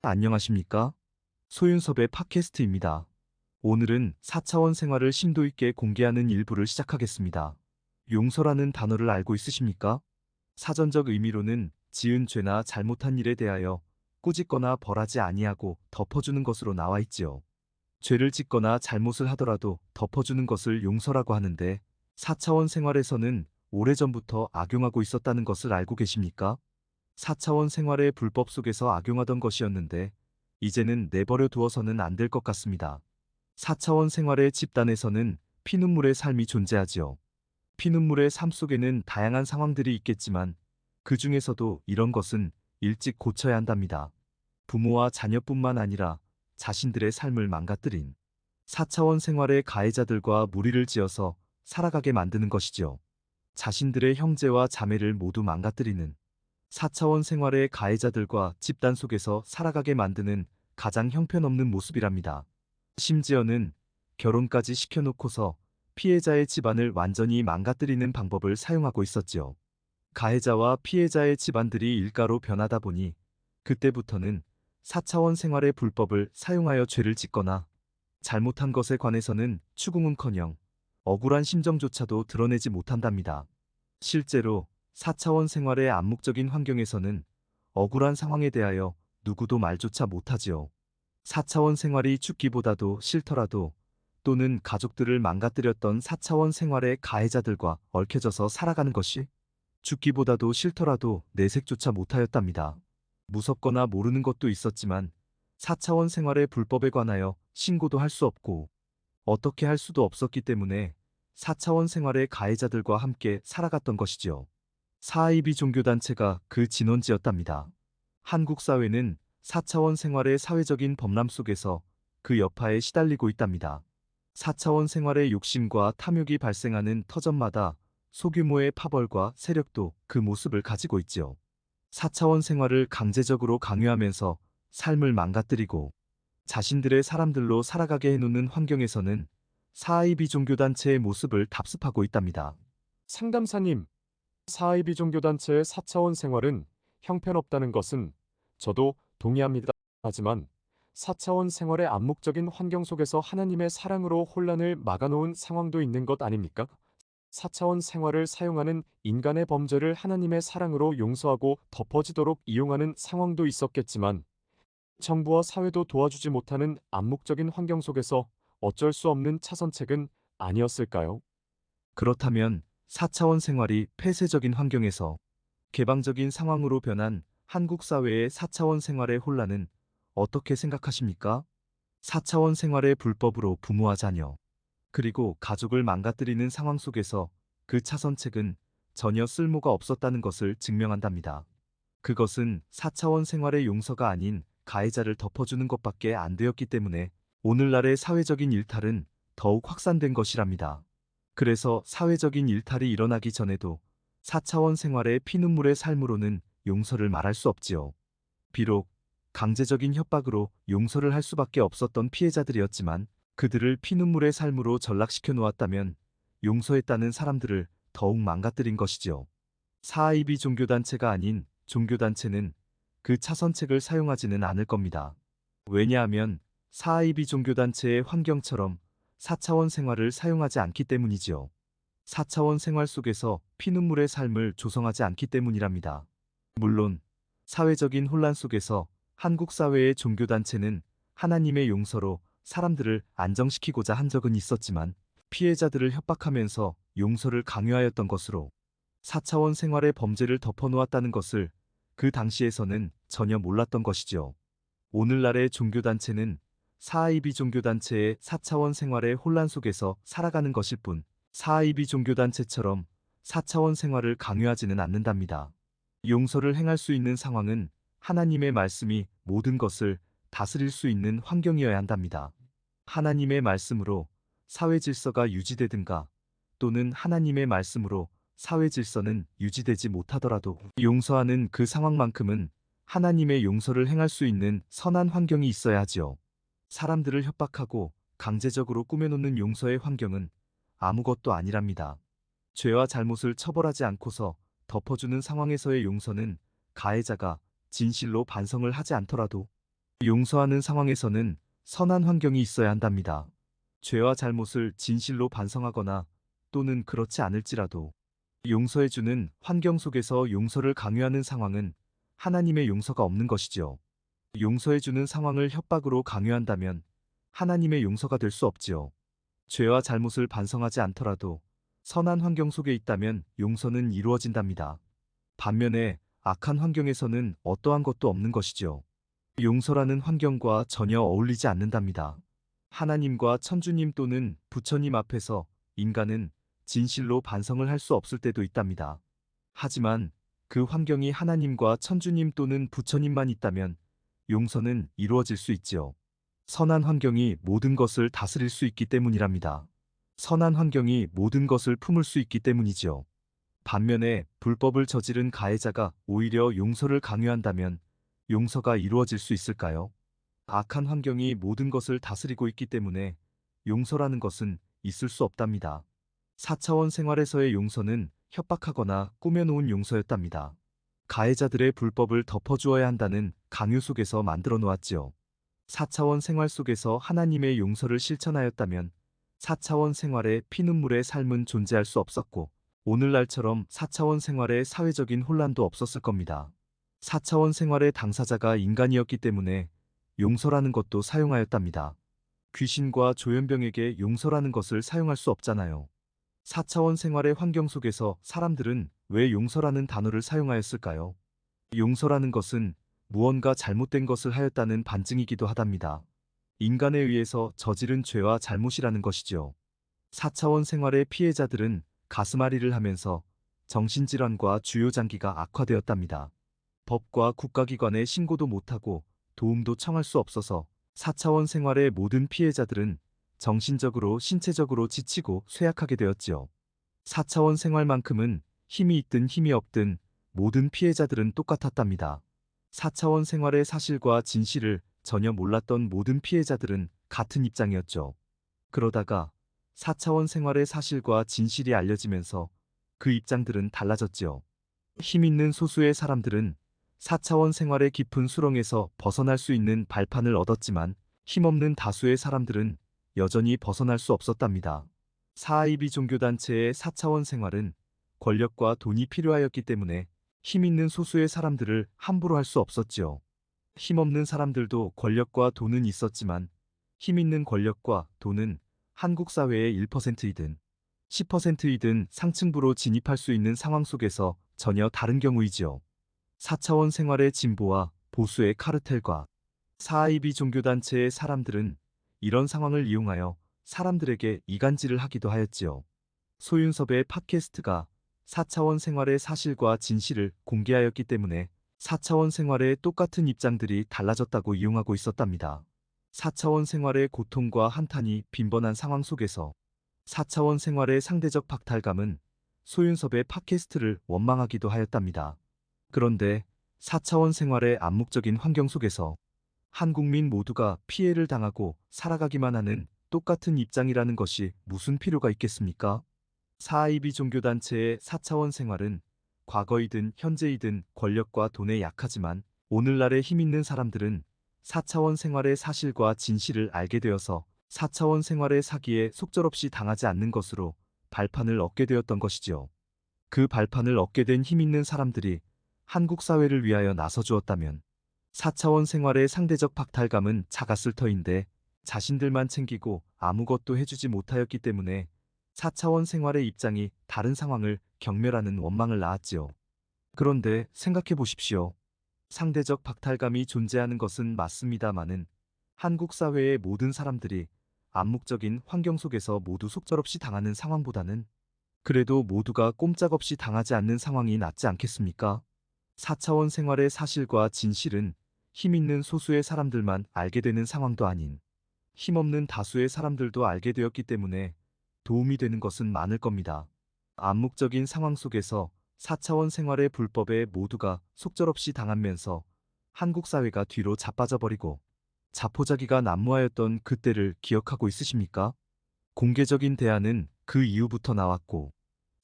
안녕하십니까? 소윤섭의 팟캐스트입니다. 오늘은 4차원 생활을 심도 있게 공개하는 일부를 시작하겠습니다. 용서라는 단어를 알고 있으십니까? 사전적 의미로는 지은 죄나 잘못한 일에 대하여 꾸짖거나 벌하지 아니하고 덮어주는 것으로 나와 있지요. 죄를 짓거나 잘못을 하더라도 덮어주는 것을 용서라고 하는데 4차원 생활에서는 오래전부터 악용하고 있었다는 것을 알고 계십니까? 4차원 생활의 불법 속에서 악용하던 것이었는데 이제는 내버려 두어서는 안 될 것 같습니다. 4차원 생활의 집단에서는 피눈물의 삶이 존재하지요. 피눈물의 삶 속에는 다양한 상황들이 있겠지만 그 중에서도 이런 것은 일찍 고쳐야 한답니다. 부모와 자녀뿐만 아니라 자신들의 삶을 망가뜨린 4차원 생활의 가해자들과 무리를 지어서 살아가게 만드는 것이지요. 자신들의 형제와 자매를 모두 망가뜨리는 4차원 생활의 가해자들과 집단 속에서 살아가게 만드는 가장 형편없는 모습이랍니다. 심지어는 결혼까지 시켜놓고서 피해자의 집안을 완전히 망가뜨리는 방법을 사용하고 있었지요. 가해자와 피해자의 집안들이 일가로 변하다 보니 그때부터는 4차원 생활의 불법을 사용하여 죄를 짓거나 잘못한 것에 관해서는 추궁은커녕 억울한 심정조차도 드러내지 못한답니다. 실제로 4차원 생활의 암묵적인 환경에서는 억울한 상황에 대하여 누구도 말조차 못하지요. 4차원 생활이 죽기보다도 싫더라도 또는 가족들을 망가뜨렸던 4차원 생활의 가해자들과 얽혀져서 살아가는 것이 죽기보다도 싫더라도 내색조차 못하였답니다. 무섭거나 모르는 것도 있었지만 4차원 생활의 불법에 관하여 신고도 할 수 없고 어떻게 할 수도 없었기 때문에 4차원 생활의 가해자들과 함께 살아갔던 것이지요. 사하이비 종교단체가 그 진원지였답니다. 한국 사회는 4차원 생활의 사회적인 범람 속에서 그 여파에 시달리고 있답니다. 4차원 생활의 욕심과 탐욕이 발생하는 터전마다 소규모의 파벌과 세력도 그 모습을 가지고 있지요. 4차원 생활을 강제적으로 강요하면서 삶을 망가뜨리고 자신들의 사람들로 살아가게 해놓는 환경에서는 사하이비 종교단체의 모습을 답습하고 있답니다. 상담사님, 사하이비 종교단체의 4차원 생활은 형편없다는 것은 저도 동의합니다. 하지만 4차원 생활의 암묵적인 환경 속에서 하나님의 사랑으로 혼란을 막아놓은 상황도 있는 것 아닙니까? 4차원 생활을 사용하는 인간의 범죄를 하나님의 사랑으로 용서하고 덮어지도록 이용하는 상황도 있었겠지만 정부와 사회도 도와주지 못하는 암묵적인 환경 속에서 어쩔 수 없는 차선책은 아니었을까요? 그렇다면 4차원 생활이 폐쇄적인 환경에서 개방적인 상황으로 변한 한국 사회의 4차원 생활의 혼란은 어떻게 생각하십니까? 4차원 생활의 불법으로 부모와 자녀, 그리고 가족을 망가뜨리는 상황 속에서 그 차선책은 전혀 쓸모가 없었다는 것을 증명한답니다. 그것은 4차원 생활의 용서가 아닌 가해자를 덮어주는 것밖에 안 되었기 때문에 오늘날의 사회적인 일탈은 더욱 확산된 것이랍니다. 그래서 사회적인 일탈이 일어나기 전에도 4차원 생활의 피눈물의 삶으로는 용서를 말할 수 없지요. 비록 강제적인 협박으로 용서를 할 수밖에 없었던 피해자들이었지만 그들을 피눈물의 삶으로 전락시켜 놓았다면 용서했다는 사람들을 더욱 망가뜨린 것이지요. 사하이비 종교단체가 아닌 종교단체는 그 차선책을 사용하지는 않을 겁니다. 왜냐하면 사하이비 종교단체의 환경처럼 4차원 생활을 사용하지 않기 때문이지요. 4차원 생활 속에서 피눈물의 삶을 조성하지 않기 때문이랍니다. 물론 사회적인 혼란 속에서 한국 사회의 종교단체는 하나님의 용서로 사람들을 안정시키고자 한 적은 있었지만 피해자들을 협박하면서 용서를 강요하였던 것으로 4차원 생활의 범죄를 덮어놓았다는 것을 그 당시에서는 전혀 몰랐던 것이지요. 오늘날의 종교단체는 사하이비 종교단체의 4차원 생활의 혼란 속에서 살아가는 것일 뿐 사하이비 종교단체처럼 4차원 생활을 강요하지는 않는답니다. 용서를 행할 수 있는 상황은 하나님의 말씀이 모든 것을 다스릴 수 있는 환경이어야 한답니다. 하나님의 말씀으로 사회 질서가 유지되든가 또는 하나님의 말씀으로 사회 질서는 유지되지 못하더라도 용서하는 그 상황만큼은 하나님의 용서를 행할 수 있는 선한 환경이 있어야 하지요. 사람들을 협박하고 강제적으로 꾸며놓는 용서의 환경은 아무것도 아니랍니다. 죄와 잘못을 처벌하지 않고서 덮어주는 상황에서의 용서는 가해자가 진실로 반성을 하지 않더라도 용서하는 상황에서는 선한 환경이 있어야 한답니다. 죄와 잘못을 진실로 반성하거나 또는 그렇지 않을지라도 용서해주는 환경 속에서 용서를 강요하는 상황은 하나님의 용서가 없는 것이지요. 용서해주는 상황을 협박으로 강요한다면 하나님의 용서가 될 수 없지요. 죄와 잘못을 반성하지 않더라도 선한 환경 속에 있다면 용서는 이루어진답니다. 반면에 악한 환경에서는 어떠한 것도 없는 것이지요. 용서라는 환경과 전혀 어울리지 않는답니다. 하나님과 천주님 또는 부처님 앞에서 인간은 진실로 반성을 할 수 없을 때도 있답니다. 하지만 그 환경이 하나님과 천주님 또는 부처님만 있다면 용서는 이루어질 수 있지요. 선한 환경이 모든 것을 다스릴 수 있기 때문이랍니다. 선한 환경이 모든 것을 품을 수 있기 때문이지요. 반면에 불법을 저지른 가해자가 오히려 용서를 강요한다면 용서가 이루어질 수 있을까요? 악한 환경이 모든 것을 다스리고 있기 때문에 용서라는 것은 있을 수 없답니다. 4차원 생활에서의 용서는 협박하거나 꾸며놓은 용서였답니다. 가해자들의 불법을 덮어주어야 한다는 강요 속에서 만들어 놓았지요. 4차원 생활 속에서 하나님의 용서를 실천하였다면 4차원 생활의 피눈물의 삶은 존재할 수 없었고 오늘날처럼 4차원 생활의 사회적인 혼란도 없었을 겁니다. 4차원 생활의 당사자가 인간이었기 때문에 용서라는 것도 사용하였답니다. 귀신과 조현병에게 용서라는 것을 사용할 수 없잖아요. 4차원 생활의 환경 속에서 사람들은 왜 용서라는 단어를 사용하였을까요? 용서라는 것은 무언가 잘못된 것을 하였다는 반증이기도 하답니다. 인간에 의해서 저지른 죄와 잘못이라는 것이지요. 4차원 생활의 피해자들은 가슴앓이를 하면서 정신질환과 주요장기가 악화되었답니다. 법과 국가기관에 신고도 못하고 도움도 청할 수 없어서 4차원 생활의 모든 피해자들은 정신적으로 신체적으로 지치고 쇠약하게 되었지요. 4차원 생활만큼은 힘이 있든 힘이 없든 모든 피해자들은 똑같았답니다. 4차원 생활의 사실과 진실을 전혀 몰랐던 모든 피해자들은 같은 입장이었죠. 그러다가 4차원 생활의 사실과 진실이 알려지면서 그 입장들은 달라졌지요. 힘 있는 소수의 사람들은 4차원 생활의 깊은 수렁에서 벗어날 수 있는 발판을 얻었지만 힘없는 다수의 사람들은 여전히 벗어날 수 없었답니다. 사하이비 종교단체의 4차원 생활은 권력과 돈이 필요하였기 때문에 힘 있는 소수의 사람들을 함부로 할 수 없었지요. 힘없는 사람들도 권력과 돈은 있었지만 힘 있는 권력과 돈은 한국 사회의 1%이든 10%이든 상층부로 진입할 수 있는 상황 속에서 전혀 다른 경우이지요. 4차원 생활의 진보와 보수의 카르텔과 사하이비 종교단체의 사람들은 이런 상황을 이용하여 사람들에게 이간질을 하기도 하였지요. 소윤섭의 팟캐스트가 4차원 생활의 사실과 진실을 공개하였기 때문에 4차원 생활의 똑같은 입장들이 달라졌다고 이용하고 있었답니다. 4차원 생활의 고통과 한탄이 빈번한 상황 속에서 4차원 생활의 상대적 박탈감은 소윤섭의 팟캐스트를 원망하기도 하였답니다. 그런데 4차원 생활의 암묵적인 환경 속에서 한 국민 모두가 피해를 당하고 살아가기만 하는 똑같은 입장이라는 것이 무슨 필요가 있겠습니까? 사하이비 종교단체의 4차원 생활은 과거이든 현재이든 권력과 돈에 약하지만 오늘날의 힘 있는 사람들은 4차원 생활의 사실과 진실을 알게 되어서 4차원 생활의 사기에 속절없이 당하지 않는 것으로 발판을 얻게 되었던 것이지요. 그 발판을 얻게 된 힘 있는 사람들이 한국 사회를 위하여 나서주었다면 4차원 생활의 상대적 박탈감은 작았을 터인데 자신들만 챙기고 아무것도 해주지 못하였기 때문에 4차원 생활의 입장이 다른 상황을 경멸하는 원망을 낳았지요. 그런데 생각해 보십시오. 상대적 박탈감이 존재하는 것은 맞습니다마는 한국 사회의 모든 사람들이 암묵적인 환경 속에서 모두 속절없이 당하는 상황보다는 그래도 모두가 꼼짝없이 당하지 않는 상황이 낫지 않겠습니까? 4차원 생활의 사실과 진실은 힘 있는 소수의 사람들만 알게 되는 상황도 아닌 힘없는 다수의 사람들도 알게 되었기 때문에 도움이 되는 것은 많을 겁니다. 암묵적인 상황 속에서 4차원 생활의 불법에 모두가 속절없이 당하면서 한국 사회가 뒤로 자빠져버리고 자포자기가 난무하였던 그때를 기억하고 있으십니까? 공개적인 대안은 그 이후부터 나왔고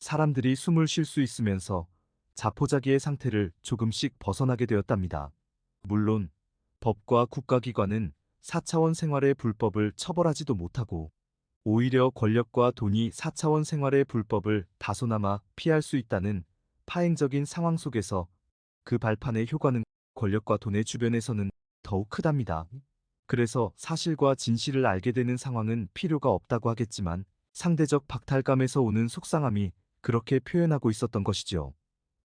사람들이 숨을 쉴 수 있으면서 자포자기의 상태를 조금씩 벗어나게 되었답니다. 물론 법과 국가기관은 4차원 생활의 불법을 처벌하지도 못하고 오히려 권력과 돈이 4차원 생활의 불법을 다소나마 피할 수 있다는 파행적인 상황 속에서 그 발판의 효과는 권력과 돈의 주변에서는 더욱 크답니다. 그래서 사실과 진실을 알게 되는 상황은 필요가 없다고 하겠지만 상대적 박탈감에서 오는 속상함이 그렇게 표현하고 있었던 것이죠.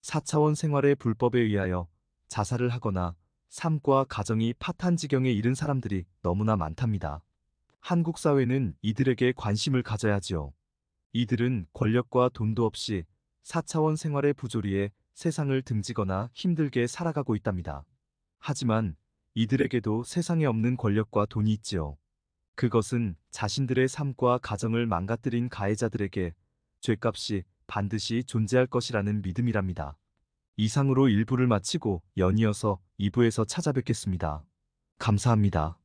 4차원 생활의 불법에 의하여 자살을 하거나 삶과 가정이 파탄 지경에 이른 사람들이 너무나 많답니다. 한국 사회는 이들에게 관심을 가져야지요. 이들은 권력과 돈도 없이 4차원 생활의 부조리에 세상을 등지거나 힘들게 살아가고 있답니다. 하지만 이들에게도 세상에 없는 권력과 돈이 있지요. 그것은 자신들의 삶과 가정을 망가뜨린 가해자들에게 죗값이 반드시 존재할 것이라는 믿음이랍니다. 이상으로 1부를 마치고 연이어서 2부에서 찾아뵙겠습니다. 감사합니다.